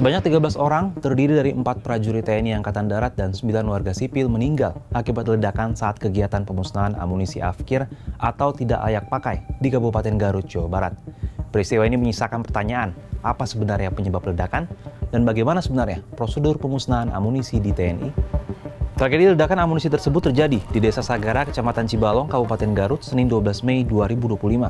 Sebanyak 13 orang, terdiri dari 4 prajurit TNI Angkatan Darat dan 9 warga sipil meninggal akibat ledakan saat kegiatan pemusnahan amunisi AFKIR atau tidak layak pakai di Kabupaten Garut, Jawa Barat. Peristiwa ini menyisakan pertanyaan, apa sebenarnya penyebab ledakan dan bagaimana sebenarnya prosedur pemusnahan amunisi di TNI? Tragedi ledakan amunisi tersebut terjadi di Desa Sagara, Kecamatan Cibalong, Kabupaten Garut, Senin 12 Mei 2025.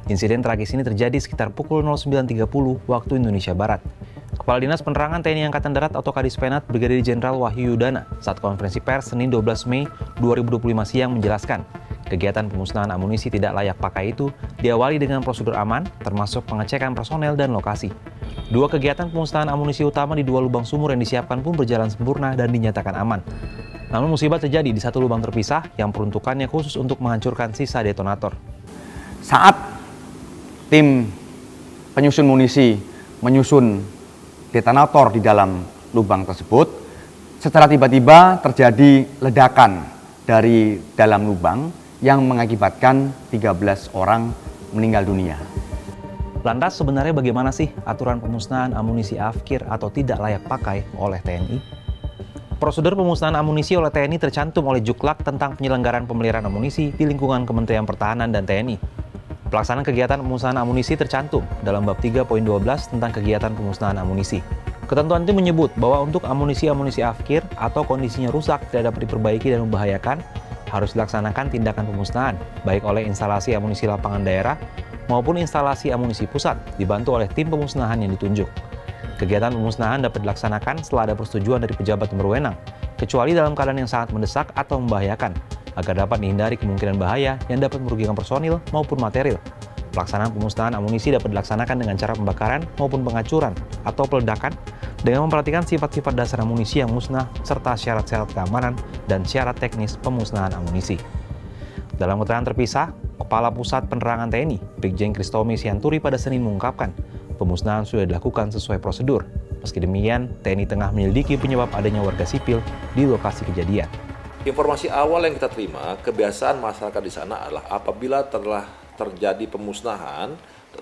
Insiden tragis ini terjadi sekitar pukul 09.30 waktu Indonesia Barat. Kepala Dinas Penerangan TNI Angkatan Darat atau Kadispenat Brigadir Jenderal Wahyu Yudana saat konferensi pers Senin 12 Mei 2025 siang menjelaskan, kegiatan pemusnahan amunisi tidak layak pakai itu diawali dengan prosedur aman, termasuk pengecekan personel dan lokasi. Dua kegiatan pemusnahan amunisi utama di dua lubang sumur yang disiapkan pun berjalan sempurna dan dinyatakan aman. Namun musibah terjadi di satu lubang terpisah yang peruntukannya khusus untuk menghancurkan sisa detonator. Saat tim penyusun munisi menyusun detonator di dalam lubang tersebut, secara tiba-tiba terjadi ledakan dari dalam lubang yang mengakibatkan 13 orang meninggal dunia. Lantas sebenarnya bagaimana sih aturan pemusnahan amunisi AFKIR atau tidak layak pakai oleh TNI? Prosedur pemusnahan amunisi oleh TNI tercantum oleh Juklak tentang penyelenggaraan pemeliharaan amunisi di lingkungan Kementerian Pertahanan dan TNI. Pelaksanaan kegiatan pemusnahan amunisi tercantum dalam bab 3.12 tentang kegiatan pemusnahan amunisi. Ketentuan itu menyebut bahwa untuk amunisi-amunisi AFKIR atau kondisinya rusak tidak dapat diperbaiki dan membahayakan, harus dilaksanakan tindakan pemusnahan, baik oleh instalasi amunisi lapangan daerah maupun instalasi amunisi pusat, dibantu oleh tim pemusnahan yang ditunjuk. Kegiatan pemusnahan dapat dilaksanakan setelah ada persetujuan dari pejabat yang berwenang, kecuali dalam keadaan yang sangat mendesak atau membahayakan, agar dapat dihindari kemungkinan bahaya yang dapat merugikan personil maupun material. Pelaksanaan pemusnahan amunisi dapat dilaksanakan dengan cara pembakaran maupun pengacuran atau peledakan dengan memperhatikan sifat-sifat dasar amunisi yang musnah serta syarat-syarat keamanan dan syarat teknis pemusnahan amunisi. Dalam keterangan terpisah, Kepala Pusat Penerangan TNI, Brigjen Kristomi Sianturi pada Senin mengungkapkan, pemusnahan sudah dilakukan sesuai prosedur. Meski demikian, TNI tengah menyelidiki penyebab adanya warga sipil di lokasi kejadian. Informasi awal yang kita terima, kebiasaan masyarakat di sana adalah apabila telah terjadi pemusnahan,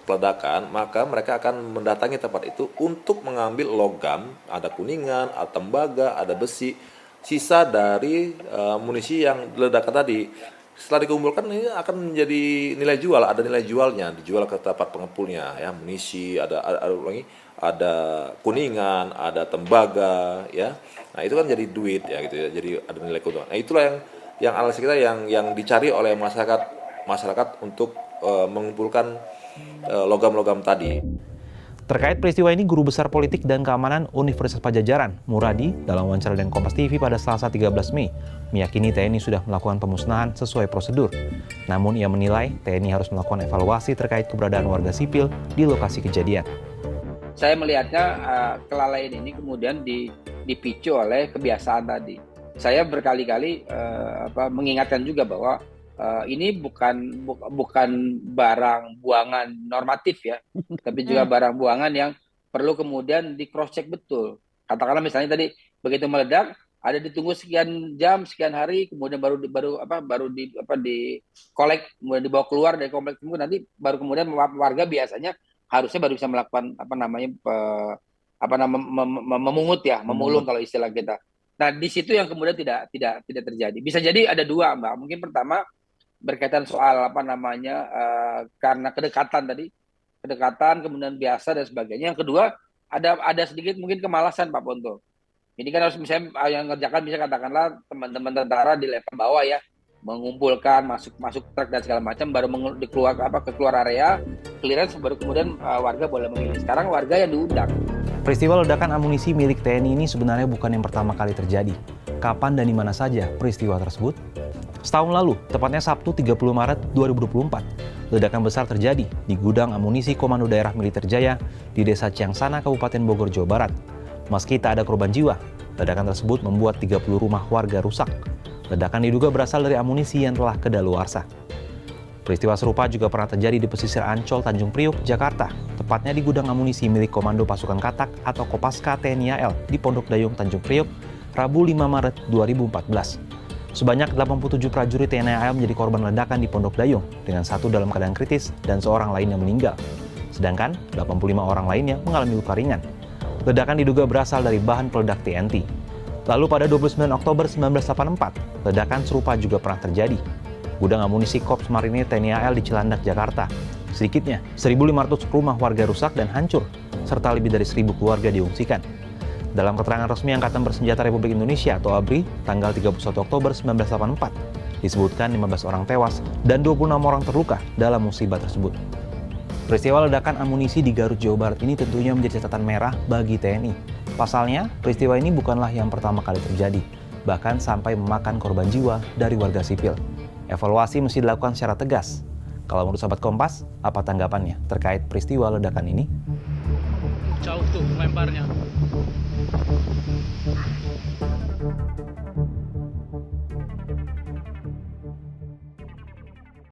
peledakan, maka mereka akan mendatangi tempat itu untuk mengambil logam, ada kuningan, ada tembaga, ada besi, sisa dari munisi yang ledakan tadi. Setelah dikumpulkan ini akan menjadi nilai jual, ada nilai jualnya, dijual ke tempat pengepulnya, ya munisi, ada kuningan, ada tembaga, ya. Nah itu kan jadi duit, ya gitu ya, jadi ada nilai keuntungan. Nah itulah yang analisa kita yang dicari oleh masyarakat untuk mengumpulkan logam-logam tadi. Terkait peristiwa ini, Guru Besar Politik dan Keamanan Universitas Padjadjaran, Muradi, dalam wawancara dengan Kompas TV pada Selasa 13 Mei, meyakini TNI sudah melakukan pemusnahan sesuai prosedur. Namun ia menilai TNI harus melakukan evaluasi terkait keberadaan warga sipil di lokasi kejadian. Saya melihatnya kelalaian ini kemudian dipicu oleh kebiasaan tadi. Saya berkali-kali mengingatkan juga bahwa ini bukan barang buangan normatif ya, tapi juga barang buangan yang perlu kemudian di cross check betul. Katakanlah misalnya tadi begitu meledak, ada ditunggu sekian jam, sekian hari, kemudian baru di kolek, kemudian dibawa keluar dari kompleks, nanti baru kemudian warga biasanya harusnya baru bisa melakukan memungut ya, memulung kalau istilah kita. Nah di situ yang kemudian tidak terjadi. Bisa jadi ada dua, Mbak. Mungkin pertama berkaitan soal karena kedekatan kemudian biasa dan sebagainya. Yang kedua ada sedikit mungkin kemalasan Pak Ponto. Ini kan harus misalnya yang ngerjakan bisa katakanlah teman-teman tentara di level bawah ya, mengumpulkan masuk truk dan segala macam, baru keluar area clearance, baru kemudian warga boleh memilih. Sekarang warga yang diundang. Peristiwa ledakan amunisi milik TNI ini sebenarnya bukan yang pertama kali terjadi. Kapan dan di mana saja peristiwa tersebut? Setahun lalu, tepatnya Sabtu 30 Maret 2024, ledakan besar terjadi di gudang amunisi Komando Daerah Militer Jaya di Desa Ciangsana, Kabupaten Bogor, Jawa Barat. Meski tak ada korban jiwa, ledakan tersebut membuat 30 rumah warga rusak. Ledakan diduga berasal dari amunisi yang telah kedaluarsa. Peristiwa serupa juga pernah terjadi di pesisir Ancol, Tanjung Priok, Jakarta, tepatnya di gudang amunisi milik Komando Pasukan Katak atau Kopaska TNI AL di Pondok Dayung, Tanjung Priok, Rabu 5 Maret 2014. Sebanyak 87 prajurit TNI AL menjadi korban ledakan di Pondok Dayung, dengan satu dalam keadaan kritis dan seorang lainnya meninggal. Sedangkan 85 orang lainnya mengalami luka ringan. Ledakan diduga berasal dari bahan peledak TNT. Lalu pada 29 Oktober 1984, ledakan serupa juga pernah terjadi. Gudang amunisi Korps Marinir TNI AL di Cilandak, Jakarta. Sedikitnya, 1.500 rumah warga rusak dan hancur, serta lebih dari 1.000 keluarga diungsikan. Dalam keterangan resmi Angkatan Bersenjata Republik Indonesia atau ABRI, tanggal 31 Oktober 1984, disebutkan 15 orang tewas dan 26 orang terluka dalam musibah tersebut. Peristiwa ledakan amunisi di Garut, Jawa Barat ini tentunya menjadi catatan merah bagi TNI. Pasalnya, peristiwa ini bukanlah yang pertama kali terjadi, bahkan sampai memakan korban jiwa dari warga sipil. Evaluasi mesti dilakukan secara tegas. Kalau menurut sahabat Kompas, apa tanggapannya terkait peristiwa ledakan ini? Jauh tuh lemparnya.